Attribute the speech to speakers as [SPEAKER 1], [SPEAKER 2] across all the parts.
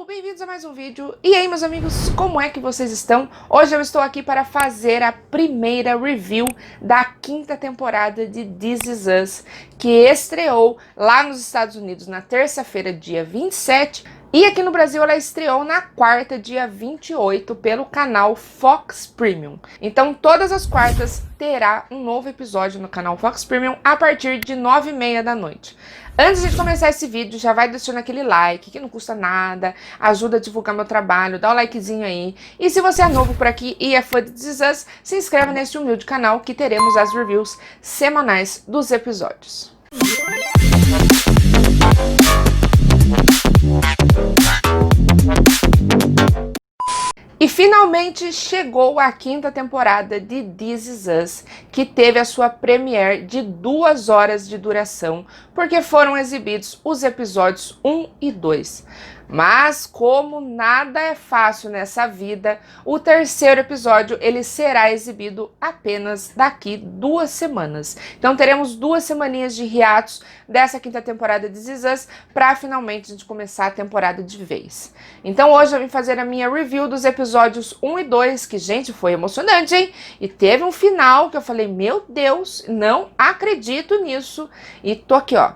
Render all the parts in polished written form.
[SPEAKER 1] bem-vindos a mais um vídeo. E aí, meus amigos, como é que vocês estão? Hoje eu estou aqui para fazer a primeira review da quinta temporada de This Is Us, que estreou lá nos Estados Unidos na terça-feira, dia 27, e aqui no Brasil ela estreou na quarta, dia 28, pelo canal Fox Premium. Então todas as quartas terá um novo episódio no canal Fox Premium a partir de 9h30 da noite. Antes de começar esse vídeo, já vai deixando aquele like, que não custa nada, ajuda a divulgar meu trabalho, dá o likezinho aí. E se você é novo por aqui e é fã de This Is Us, se inscreve nesse humilde canal que teremos as reviews semanais dos episódios. E finalmente chegou a quinta temporada de This Is Us, que teve a sua premiere de 2 horas de duração, porque foram exibidos os episódios 1 e 2. Mas como nada é fácil nessa vida, o terceiro episódio ele será exibido apenas daqui 2 semanas. Então teremos 2 semaninhas de hiatos dessa quinta temporada de This Is Us para finalmente a gente começar a temporada de vez. Então hoje eu vim fazer a minha review dos episódios 1 e 2, que gente, foi emocionante, hein? E teve um final que eu falei, meu Deus, não acredito nisso. E tô aqui, ó.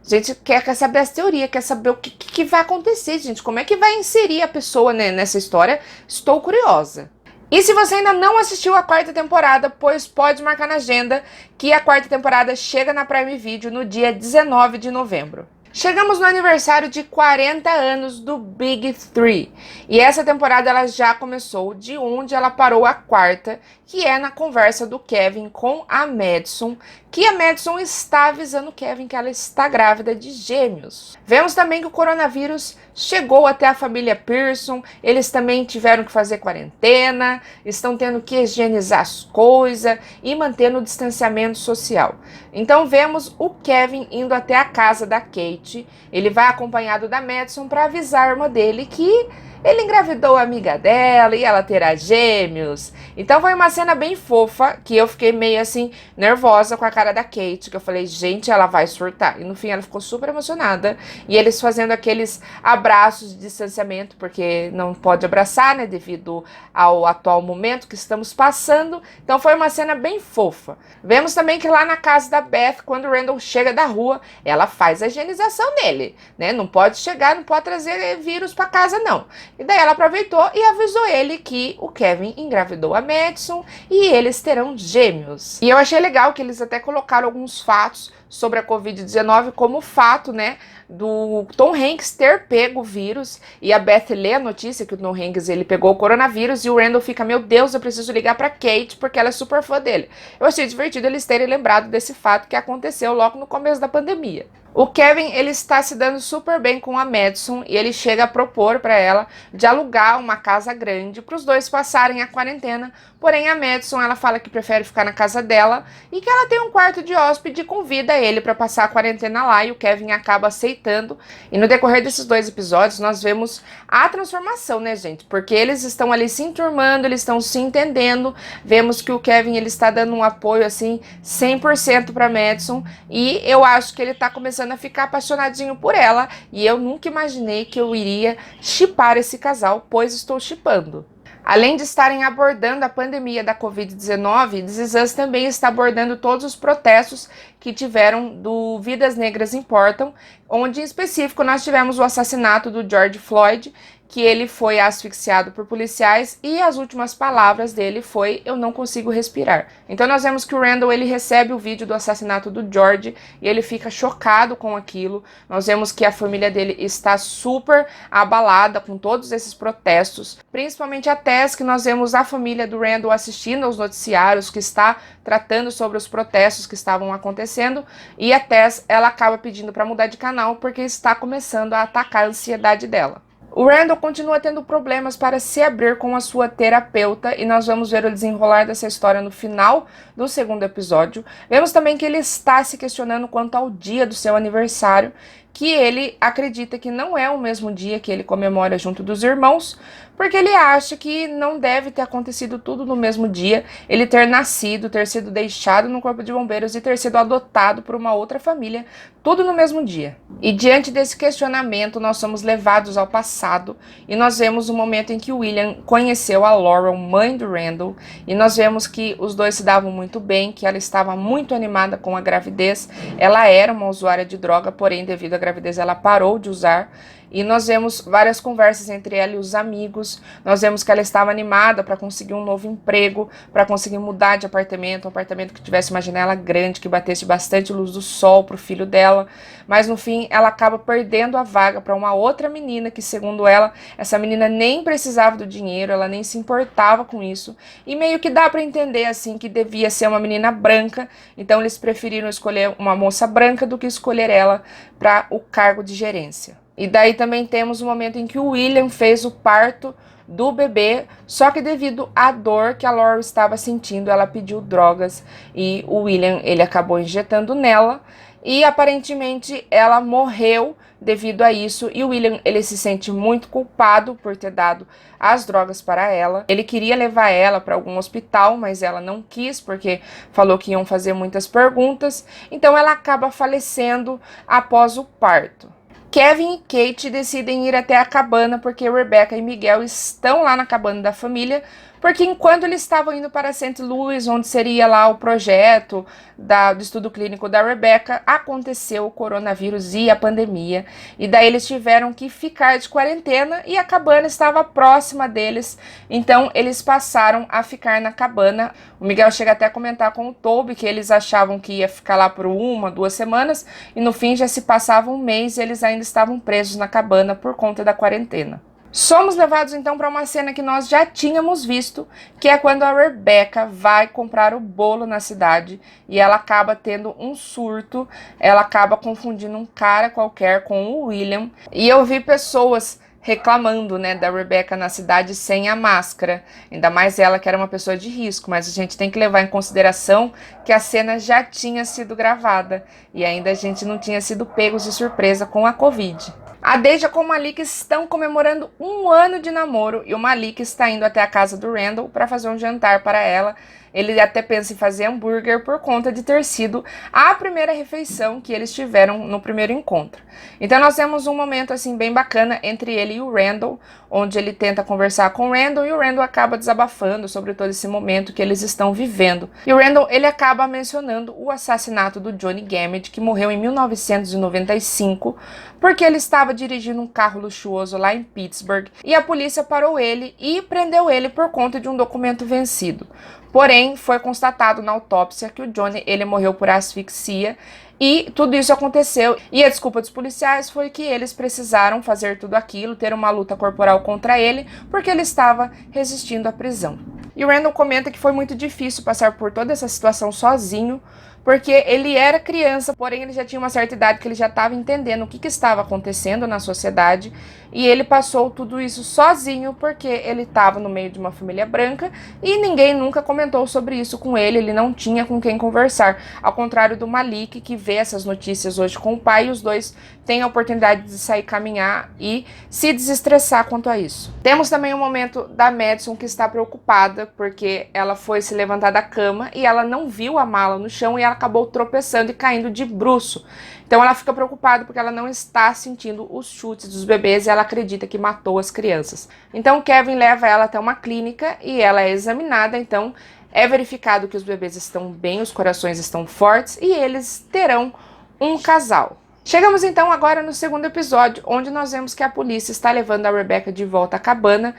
[SPEAKER 1] A gente quer saber as teorias, quer saber o que vai acontecer, gente. Como é que vai inserir a pessoa, né, nessa história? Estou curiosa. E se você ainda não assistiu a quarta temporada, pois pode marcar na agenda que a quarta temporada chega na Prime Video no dia 19 de novembro. Chegamos no aniversário de 40 anos do Big Three. E essa temporada ela já começou de onde ela parou a quarta, que é na conversa do Kevin com a Madison, que a Madison está avisando o Kevin que ela está grávida de gêmeos. Vemos também que o coronavírus chegou até a família Pearson, eles também tiveram que fazer quarentena, estão tendo que higienizar as coisas e mantendo o distanciamento social. Então vemos o Kevin indo até a casa da Kate, ele vai acompanhado da Madison para avisar a irmã dele que ele engravidou a amiga dela e ela terá gêmeos. Então foi uma cena bem fofa, que eu fiquei meio assim, nervosa com a cara da Kate, que eu falei, gente, ela vai surtar. E no fim ela ficou super emocionada. E eles fazendo aqueles abraços de distanciamento, porque não pode abraçar, né, devido ao atual momento que estamos passando. Então foi uma cena bem fofa. Vemos também que lá na casa da Beth, quando o Randall chega da rua, ela faz a higienização nele, né? Não pode chegar, não pode trazer vírus para casa, não. E daí ela aproveitou e avisou ele que o Kevin engravidou a Madison e eles terão gêmeos. E eu achei legal que eles até colocaram alguns fatos sobre a Covid-19 como fato, né, do Tom Hanks ter pego o vírus, e a Beth lê a notícia que o Tom Hanks ele pegou o coronavírus e o Randall fica, meu Deus, eu preciso ligar pra Kate porque ela é super fã dele. Eu achei divertido eles terem lembrado desse fato que aconteceu logo no começo da pandemia. O Kevin, ele está se dando super bem com a Madison e ele chega a propor para ela de alugar uma casa grande para os dois passarem a quarentena, porém a Madison, ela fala que prefere ficar na casa dela e que ela tem um quarto de hóspede e convida ele para passar a quarentena lá, e o Kevin acaba aceitando. E no decorrer desses 2 episódios nós vemos a transformação, né, gente? Porque eles estão ali se enturmando, eles estão se entendendo, vemos que o Kevin, ele está dando um apoio assim 100% para Madison, e eu acho que ele está começando a ficar apaixonadinho por ela, e eu nunca imaginei que eu iria shippar esse casal, pois estou shippando. Além de estarem abordando a pandemia da Covid-19, This Is Us também está abordando todos os protestos que tiveram do Vidas Negras Importam, onde em específico nós tivemos o assassinato do George Floyd, que ele foi asfixiado por policiais e as últimas palavras dele foi, eu não consigo respirar. Então nós vemos que o Randall, ele recebe o vídeo do assassinato do George e ele fica chocado com aquilo. Nós vemos que a família dele está super abalada com todos esses protestos, principalmente a Tess, que nós vemos a família do Randall assistindo aos noticiários que está tratando sobre os protestos que estavam acontecendo, e a Tess, ela acaba pedindo para mudar de canal porque está começando a atacar a ansiedade dela. O Randall continua tendo problemas para se abrir com a sua terapeuta e nós vamos ver o desenrolar dessa história no final do 2º episódio. Vemos também que ele está se questionando quanto ao dia do seu aniversário, que ele acredita que não é o mesmo dia que ele comemora junto dos irmãos, porque ele acha que não deve ter acontecido tudo no mesmo dia, ele ter nascido, ter sido deixado no corpo de bombeiros e ter sido adotado por uma outra família, tudo no mesmo dia. E diante desse questionamento, nós somos levados ao passado e nós vemos o momento em que o William conheceu a Laurel, mãe do Randall, e nós vemos que os dois se davam muito bem, que ela estava muito animada com a gravidez. Ela era uma usuária de droga, porém, devido à gravidez, ela parou de usar. E nós vemos várias conversas entre ela e os amigos. Nós vemos que ela estava animada para conseguir um novo emprego, para conseguir mudar de apartamento, um apartamento que tivesse uma janela grande, que batesse bastante luz do sol para o filho dela. Mas no fim, ela acaba perdendo a vaga para uma outra menina, que segundo ela, essa menina nem precisava do dinheiro, ela nem se importava com isso. E meio que dá para entender assim que devia ser uma menina branca, então eles preferiram escolher uma moça branca do que escolher ela para o cargo de gerência. E daí também temos o momento em que o William fez o parto do bebê, só que devido à dor que a Laurel estava sentindo, ela pediu drogas e o William, ele acabou injetando nela e aparentemente ela morreu devido a isso, e o William, ele se sente muito culpado por ter dado as drogas para ela. Ele queria levar ela para algum hospital, mas ela não quis porque falou que iam fazer muitas perguntas, então ela acaba falecendo após o parto. Kevin e Kate decidem ir até a cabana porque Rebecca e Miguel estão lá na cabana da família, porque enquanto eles estavam indo para St. Louis, onde seria lá o projeto do estudo clínico da Rebecca, aconteceu o coronavírus e a pandemia, e daí eles tiveram que ficar de quarentena e a cabana estava próxima deles, então eles passaram a ficar na cabana. O Miguel chega até a comentar com o Toby que eles achavam que ia ficar lá por 1, 2 semanas, e no fim já se passava um mês e eles ainda estavam presos na cabana por conta da quarentena. Somos levados então para uma cena que nós já tínhamos visto, que é quando a Rebecca vai comprar o bolo na cidade e ela acaba tendo um surto, ela acaba confundindo um cara qualquer com o William, e eu vi pessoas reclamando, né, da Rebecca na cidade sem a máscara, ainda mais ela que era uma pessoa de risco, mas a gente tem que levar em consideração que a cena já tinha sido gravada e ainda a gente não tinha sido pegos de surpresa com a Covid. A Deja com o Malik estão comemorando 1 ano de namoro e o Malik está indo até a casa do Randall para fazer um jantar para ela. Ele até pensa em fazer hambúrguer por conta de ter sido a primeira refeição que eles tiveram no primeiro encontro. Então nós temos um momento assim bem bacana entre ele e o Randall, onde ele tenta conversar com o Randall e o Randall acaba desabafando sobre todo esse momento que eles estão vivendo. E o Randall, ele acaba mencionando o assassinato do Johnny Gamage, que morreu em 1995, porque ele estava dirigindo um carro luxuoso lá em Pittsburgh e a polícia parou ele e prendeu ele por conta de um documento vencido. Porém, foi constatado na autópsia que o Johnny, ele morreu por asfixia e tudo isso aconteceu. E a desculpa dos policiais foi que eles precisaram fazer tudo aquilo, ter uma luta corporal contra ele, porque ele estava resistindo à prisão. E o Randall comenta que foi muito difícil passar por toda essa situação sozinho, porque ele era criança, porém ele já tinha uma certa idade que ele já estava entendendo o que estava acontecendo na sociedade, e ele passou tudo isso sozinho porque ele estava no meio de uma família branca e ninguém nunca comentou sobre isso com ele, ele não tinha com quem conversar, ao contrário do Malik, que vê essas notícias hoje com o pai, e os dois têm a oportunidade de sair caminhar e se desestressar quanto a isso. Temos também o momento da Madison, que está preocupada porque ela foi se levantar da cama e ela não viu a mala no chão e ela acabou tropeçando e caindo de bruço. Então ela fica preocupada porque ela não está sentindo os chutes dos bebês e ela acredita que matou as crianças. Então Kevin leva ela até uma clínica e ela é examinada, então é verificado que os bebês estão bem, os corações estão fortes e eles terão um casal. Chegamos então agora no segundo episódio, onde nós vemos que a polícia está levando a Rebecca de volta à cabana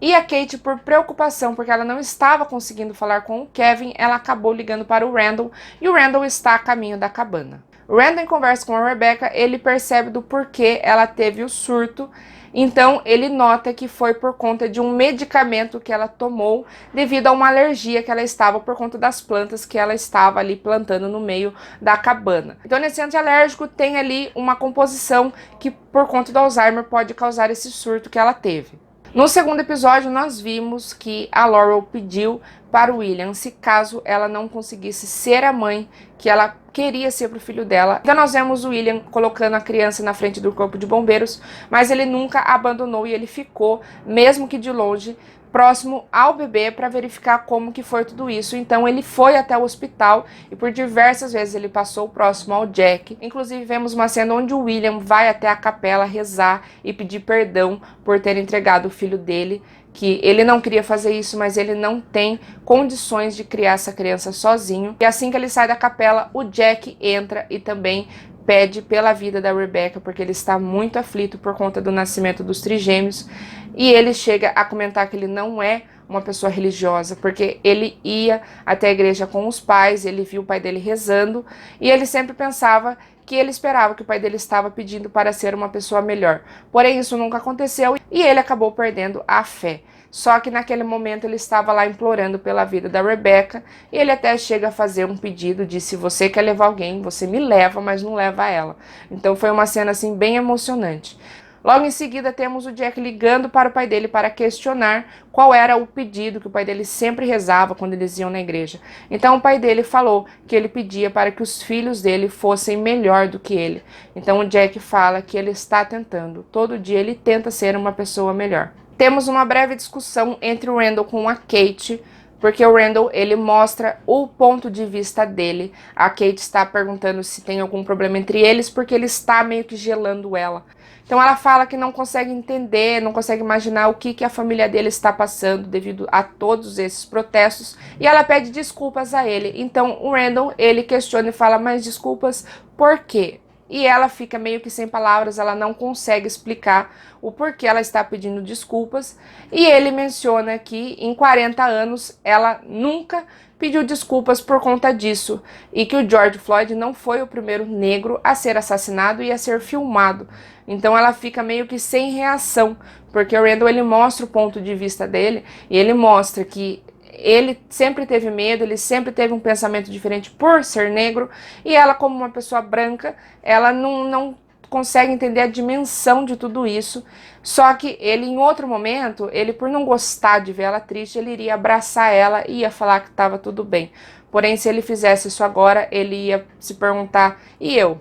[SPEAKER 1] e a Kate, por preocupação, porque ela não estava conseguindo falar com o Kevin, ela acabou ligando para o Randall e o Randall está a caminho da cabana. O Randall, em conversa com a Rebecca, ele percebe do porquê ela teve o surto, então ele nota que foi por conta de um medicamento que ela tomou devido a uma alergia que ela estava por conta das plantas que ela estava ali plantando no meio da cabana. Então nesse antialérgico tem ali uma composição que por conta do Alzheimer pode causar esse surto que ela teve. No segundo episódio, nós vimos que a Laurel pediu para o William se caso ela não conseguisse ser a mãe que ela queria ser para o filho dela. Então nós vemos o William colocando a criança na frente do corpo de bombeiros, mas ele nunca abandonou e ele ficou, mesmo que de longe, próximo ao bebê para verificar como que foi tudo isso. Então ele foi até o hospital e por diversas vezes ele passou próximo ao Jack. Inclusive vemos uma cena onde o William vai até a capela rezar e pedir perdão por ter entregado o filho dele, que ele não queria fazer isso, mas ele não tem condições de criar essa criança sozinho. E assim que ele sai da capela, o Jack entra e também pede pela vida da Rebecca, porque ele está muito aflito por conta do nascimento dos trigêmeos. E ele chega a comentar que ele não é uma pessoa religiosa, porque ele ia até a igreja com os pais, ele viu o pai dele rezando, e ele sempre pensava que ele esperava que o pai dele estava pedindo para ser uma pessoa melhor. Porém, isso nunca aconteceu e ele acabou perdendo a fé. Só que naquele momento ele estava lá implorando pela vida da Rebecca e ele até chega a fazer um pedido de: se você quer levar alguém, você me leva, mas não leva ela. Então foi uma cena assim bem emocionante. Logo em seguida temos o Jack ligando para o pai dele para questionar qual era o pedido que o pai dele sempre rezava quando eles iam na igreja. Então o pai dele falou que ele pedia para que os filhos dele fossem melhor do que ele. Então o Jack fala que ele está tentando, todo dia ele tenta ser uma pessoa melhor. Temos uma breve discussão entre o Randall com a Kate, porque o Randall, ele mostra o ponto de vista dele. A Kate está perguntando se tem algum problema entre eles, porque ele está meio que gelando ela. Então ela fala que não consegue entender, não consegue imaginar o que a família dele está passando devido a todos esses protestos. E ela pede desculpas a ele. Então o Randall, ele questiona e fala: mas desculpas por quê? E ela fica meio que sem palavras, ela não consegue explicar o porquê ela está pedindo desculpas. E ele menciona que em 40 anos ela nunca pediu desculpas por conta disso. E que o George Floyd não foi o primeiro negro a ser assassinado e a ser filmado. Então ela fica meio que sem reação, porque o Randall, ele mostra o ponto de vista dele e ele mostra que ele sempre teve medo, ele sempre teve um pensamento diferente por ser negro, e ela, como uma pessoa branca, ela não consegue entender a dimensão de tudo isso. Só que ele, em outro momento, ele, por não gostar de ver ela triste, ele iria abraçar ela e ia falar que estava tudo bem. Porém, se ele fizesse isso agora, ele ia se perguntar: e eu?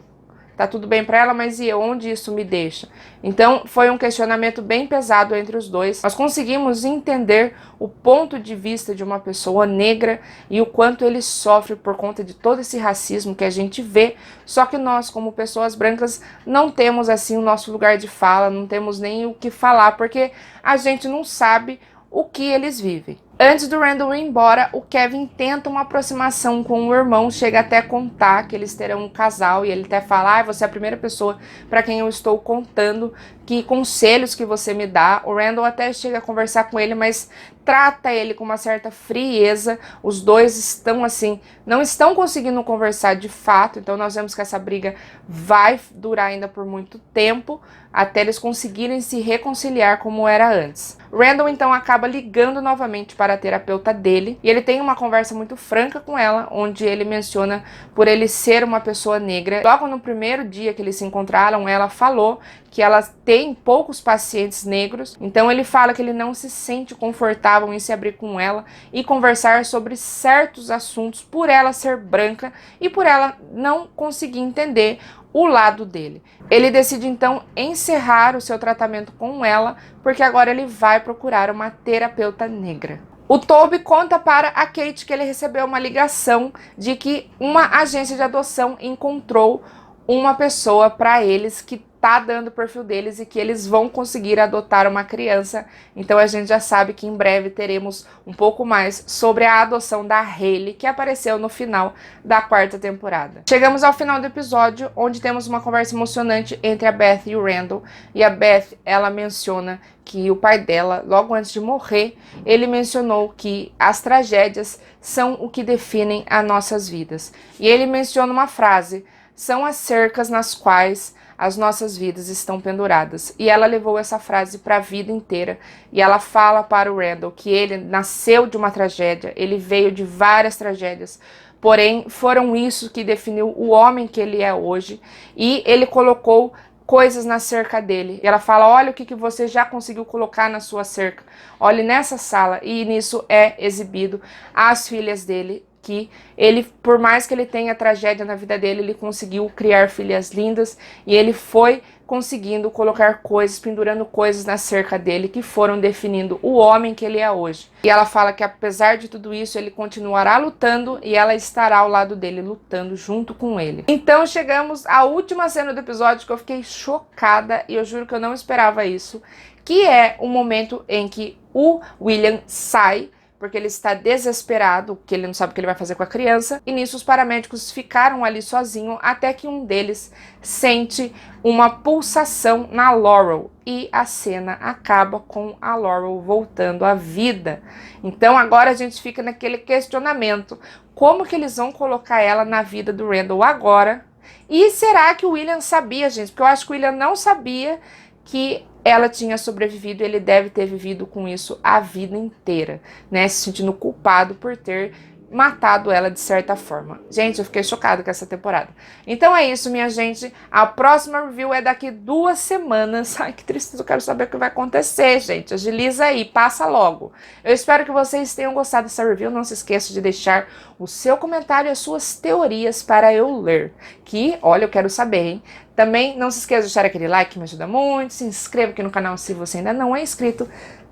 [SPEAKER 1] Tá tudo bem pra ela, mas e eu? Onde isso me deixa? Então, foi um questionamento bem pesado entre os dois. Nós conseguimos entender o ponto de vista de uma pessoa negra e o quanto ele sofre por conta de todo esse racismo que a gente vê. Só que nós, como pessoas brancas, não temos assim o nosso lugar de fala, não temos nem o que falar, porque a gente não sabe o que eles vivem. Antes do Randall ir embora, o Kevin tenta uma aproximação com o irmão, chega até a contar que eles terão um casal, e ele até fala: você é a primeira pessoa para quem eu estou contando que conselhos que você me dá. O Randall até chega a conversar com ele, mas trata ele com uma certa frieza. Os dois estão assim, não estão conseguindo conversar de fato, então nós vemos que essa briga vai durar ainda por muito tempo, até eles conseguirem se reconciliar como era antes. Randall então acaba ligando novamente para a terapeuta dele, e ele tem uma conversa muito franca com ela, onde ele menciona por ele ser uma pessoa negra. Logo no primeiro dia que eles se encontraram, ela falou que ela tem poucos pacientes negros, então ele fala que ele não se sente confortável em se abrir com ela e conversar sobre certos assuntos por ela ser branca e por ela não conseguir entender o lado dele. Ele decide então encerrar o seu tratamento com ela, porque agora ele vai procurar uma terapeuta negra. O Toby conta para a Kate que ele recebeu uma ligação de que uma agência de adoção encontrou uma pessoa para eles que tá dando o perfil deles e que eles vão conseguir adotar uma criança. Então a gente já sabe que em breve teremos um pouco mais sobre a adoção da Hailey, que apareceu no final da 4ª temporada. Chegamos ao final do episódio, onde temos uma conversa emocionante entre a Beth e o Randall. E a Beth, ela menciona que o pai dela, logo antes de morrer, ele mencionou que as tragédias são o que definem as nossas vidas. E ele menciona uma frase: são as cercas nas quais as nossas vidas estão penduradas. E ela levou essa frase para a vida inteira. E ela fala para o Randall que ele nasceu de uma tragédia, ele veio de várias tragédias, porém foram isso que definiu o homem que ele é hoje. E ele colocou coisas na cerca dele. E ela fala, olha o que você já conseguiu colocar na sua cerca. Olhe nessa sala. E nisso é exibido as filhas dele, que ele, por mais que ele tenha tragédia na vida dele, ele conseguiu criar filhas lindas e ele foi conseguindo colocar coisas, pendurando coisas na cerca dele que foram definindo o homem que ele é hoje. E ela fala que apesar de tudo isso, ele continuará lutando e ela estará ao lado dele, lutando junto com ele. Então chegamos à última cena do episódio que eu fiquei chocada e eu juro que eu não esperava isso, que é o momento em que o William sai, porque ele está desesperado, porque ele não sabe o que ele vai fazer com a criança, e nisso os paramédicos ficaram ali sozinhos, até que um deles sente uma pulsação na Laurel, e a cena acaba com a Laurel voltando à vida. Então agora a gente fica naquele questionamento, como que eles vão colocar ela na vida do Randall agora? E será que o William sabia, gente? Porque eu acho que o William não sabia que ela tinha sobrevivido, ele deve ter vivido com isso a vida inteira, né? Se sentindo culpado por ter matado ela de certa forma. Gente, eu fiquei chocada com essa temporada. Então é isso, minha gente. A próxima review é daqui 2 semanas. Ai, que tristeza, eu quero saber o que vai acontecer, gente. Agiliza aí, passa logo. Eu espero que vocês tenham gostado dessa review. Não se esqueça de deixar o seu comentário e as suas teorias para eu ler. Que, olha, eu quero saber, hein? Também não se esqueça de deixar aquele like, que me ajuda muito. Se inscreva aqui no canal se você ainda não é inscrito.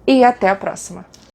[SPEAKER 1] E até a próxima.